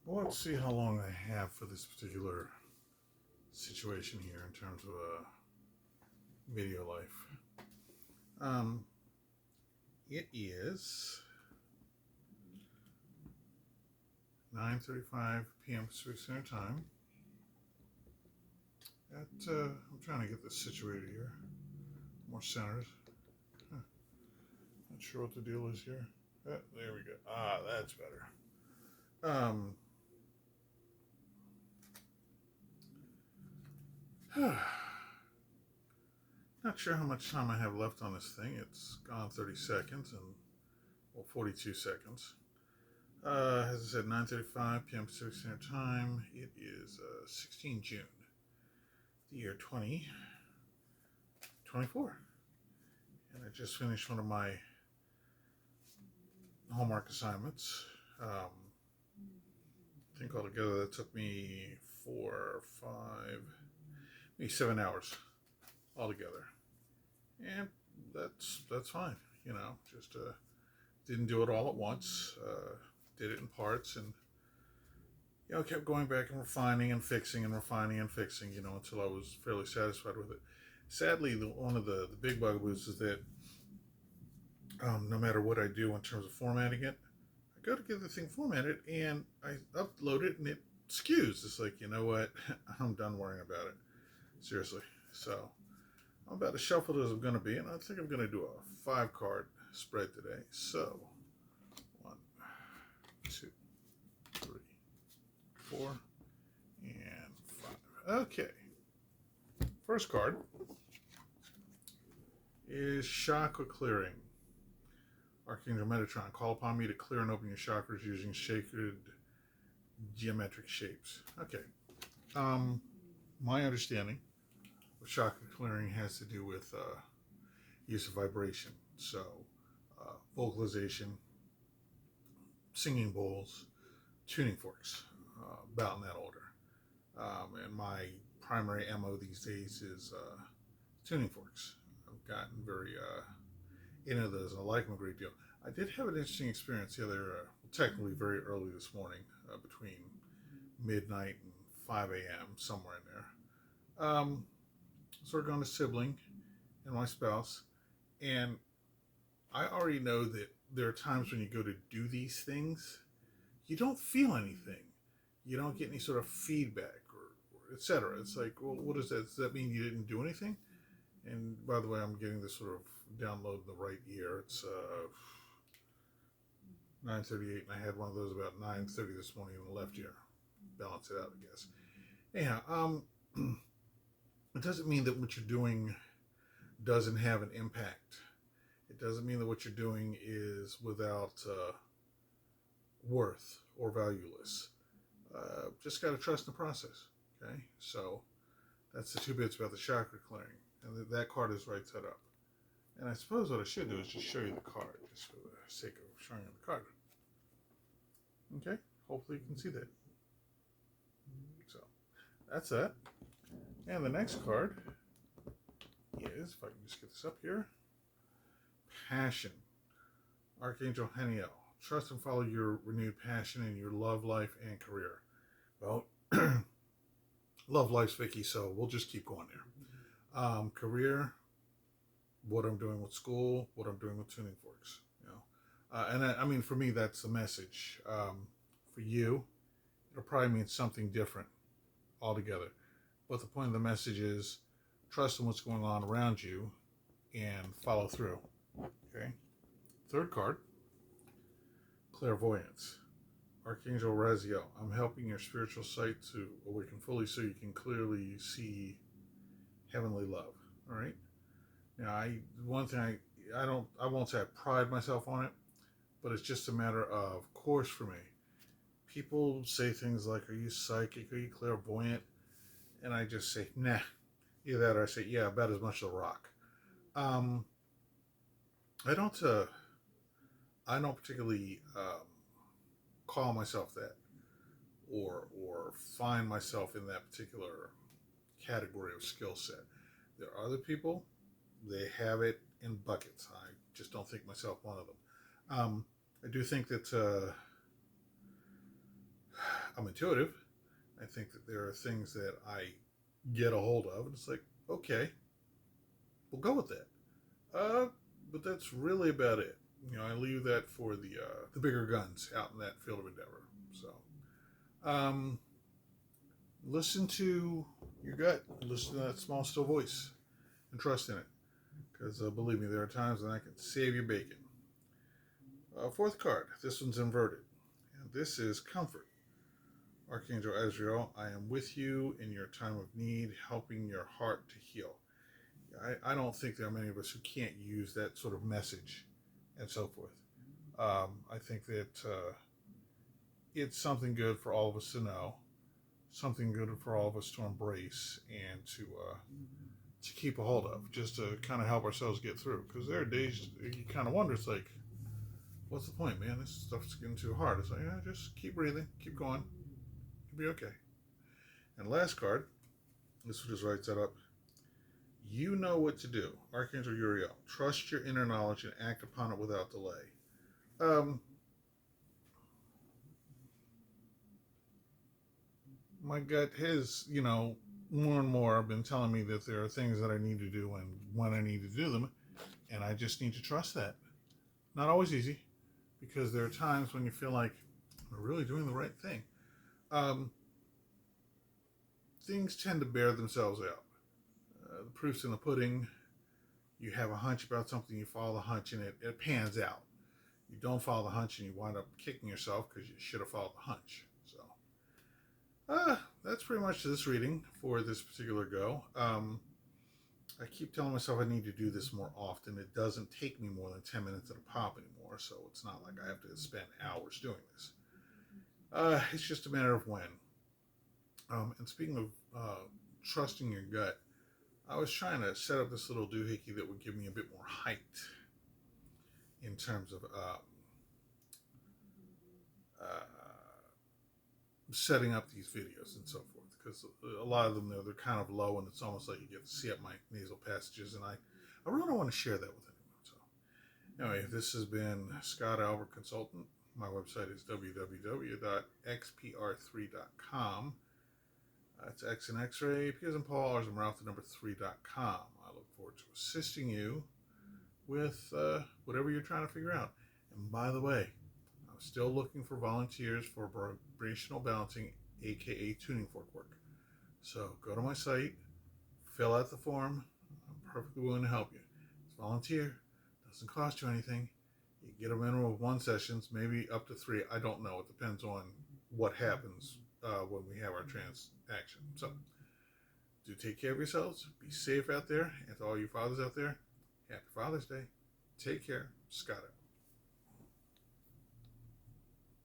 Well, let's see how long I have for this particular situation here in terms of video life. Um, it is 9:35 p.m. Pacific Standard Time. I'm trying to get this situated here, more centered. Huh, not sure what the deal is here. There we go. That's better. Um, Not sure how much time I have left on this thing. It's gone 30 seconds and, well, 42 seconds. As I said, 9:35 p.m. Pacific Standard Time. It is 16 June, the year 2024. And I just finished one of my homework assignments. I think altogether that took me 4, 5, maybe 7 hours altogether. And that's fine. Just didn't do it all at once. Did it in parts, and kept going back and refining and fixing and refining and fixing, until I was fairly satisfied with it. Sadly, one of the big bugaboos is that no matter what I do in terms of formatting it, I go to get the thing formatted and I upload it and it skews. It's like, you know what? I'm done worrying about it. Seriously. So I'm about as shuffled as I'm going to be, and I think I'm going to do a 5-card spread today. So 1, 2, 3, 4, and 5. Okay. First card is Chakra Clearing. Archangel Metatron, call upon me to clear and open your chakras using sacred geometric shapes. Okay. My understanding of chakra clearing has to do with use of vibration. So, vocalization, singing bowls, tuning forks, about in that order. And my primary MO these days is tuning forks. I've gotten very into those, and I like them a great deal. I did have an interesting experience the other, technically very early this morning, between midnight and 5 a.m., somewhere in there. So we're going to sibling and my spouse, and I already know that there are times when you go to do these things, you don't feel anything. You don't get any sort of feedback or etc. It's like, well, what is that? Does that mean you didn't do anything? And by the way, I'm getting this sort of download in the right ear. It's 9:38, and I had one of those about 9:30 this morning in the left ear. Balance it out, I guess. Anyhow, it doesn't mean that what you're doing doesn't have an impact. It doesn't mean that what you're doing is without worth or valueless. Just got to trust the process. Okay, so that's the 2 bits about the chakra clearing, and that card is right set up. And I suppose what I should do is just show you the card, just for the sake of showing you the card. Okay, hopefully you can see that. So that's that. And the next card is, if I can just get this up here, Passion. Archangel Haniel. Trust and follow your renewed passion in your love life and career. Well, love life's Vicky, so we'll just keep going there. Career, what I'm doing with school, what I'm doing with tuning forks. And I mean, for me, that's the message. For you, it'll probably mean something different altogether. But the point of the message is trust in what's going on around you and follow through. Okay. Third card, Clairvoyance. Archangel Raziel, I'm helping your spiritual sight to awaken fully so you can clearly see heavenly love. All right. Now, one thing I won't say I pride myself on it, but it's just a matter of course for me. People say things like, "Are you psychic? Are you clairvoyant?" And I just say, "Nah." Either that, or I say, "Yeah, about as much as a rock." I don't particularly call myself that, or find myself in that particular category of skill set. There are other people, they have it in buckets. I just don't think myself one of them. I do think that I'm intuitive. I think that there are things that I get a hold of, and it's like, okay, we'll go with that. But that's really about it. I leave that for the bigger guns out in that field of endeavor. So, listen to your gut. Listen to that small, still voice, and trust in it. Because believe me, there are times when I can save you bacon. Fourth card. This one's inverted, and this is comfort. Archangel Azrael, I am with you in your time of need, helping your heart to heal. I don't think there are many of us who can't use that sort of message and so forth. I think that it's something good for all of us to know, something good for all of us to embrace and to keep a hold of, just to kind of help ourselves get through. Because there are days you kind of wonder, it's like, what's the point, man? This stuff's getting too hard. It's like, just keep breathing, keep going. You'll be okay. And last card, this one just writes that up. You know what to do. Archangel Uriel. Trust your inner knowledge and act upon it without delay. My gut has, more and more been telling me that there are things that I need to do and when I need to do them. And I just need to trust that. Not always easy, because there are times when you feel like we're really doing the right thing. Things tend to bear themselves out. The proof's in the pudding. You have a hunch about something, you follow the hunch, and it pans out. You don't follow the hunch, and you wind up kicking yourself because you should have followed the hunch. So, that's pretty much this reading for this particular go. I keep telling myself I need to do this more often. It doesn't take me more than 10 minutes at a pop anymore, so it's not like I have to spend hours doing this. It's just a matter of when. And speaking of trusting your gut, I was trying to set up this little doohickey that would give me a bit more height in terms of setting up these videos and so forth, because a lot of them, they're kind of low, and it's almost like you get to see up my nasal passages, and I really don't want to share that with anyone. So anyway, this has been Scott Albert Consultant. My website is www.xpr3.com. It's X and X-ray, P as in Paul, R's and Ralph, the number 3.com. I look forward to assisting you with whatever you're trying to figure out. And by the way, I'm still looking for volunteers for vibrational balancing, aka tuning fork work. So go to my site, fill out the form. I'm perfectly willing to help you. It's volunteer, doesn't cost you anything. You get a minimum of 1 session, maybe up to 3. I don't know. It depends on what happens when we have our transaction. So do take care of yourselves. Be safe out there. And to all you fathers out there, happy Father's Day. Take care. Scott out.